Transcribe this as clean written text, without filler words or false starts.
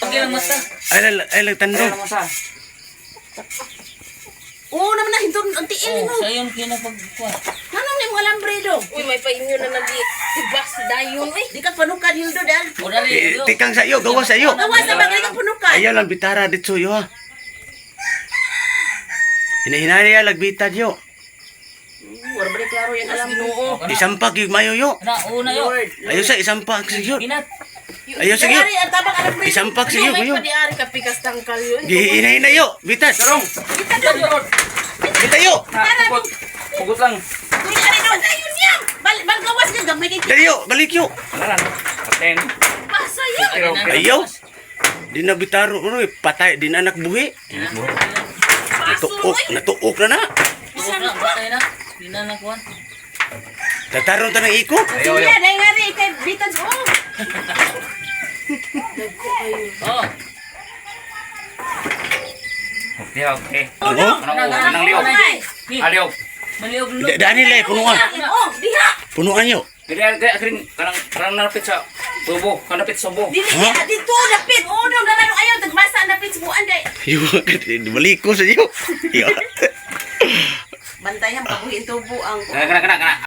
Pagi lang masa. Ay tandong. Oo naman na hinto ang tiil mo. Sa iyon kinapagkuha. Nanong ni mo alambre do? Uy, may painyo na nag-ibas dayon, uy. Di ka panukan hildo dal. O dali. Tikang sayo, gawa sayo. Gawa sa bagay ka panukan. Ayaw lang bitara dito yo ha. Hinahinay ya lagbita yo. Wala ba klaro yung alam mo? Ginoo. Isampag yung mayo yo. Na una yo. Ayaw sa isampag sige. Inat. Ayaw sige. Dari ang tabang alambre. Isampag sige May kuyo. padiari ka pikas tangkal yun. Hinahinay yo. Bitas. Sarong. Bita yo. Pugot lang. Uy, ari do sayo niya. Bal gawas ka gamay kay. Dali yo, balik yo. Wala na. Paten. Pasayo. Ayaw. Di na bitaro patay din anak buhi. Natuok na na. Pugot na. Patay na. Di na nakuha. Tataron ta ng iko. Ayaw. Dai ngari kay bitan oh. Oh. Okay. Ano? Anang liog. Aliog. Maliog lulo. Dani lay punuan. Oh, diha. Punuan yo. Kaya akring karang nalapit sa tubo. Kanapit sa bubo. Dili ka dito dapit. Oh, no dalano ayaw tagbasa dapit subuan dai. Yo, balik ko sa yo. Yo. Bantayan pabuhin tubo ang Kana.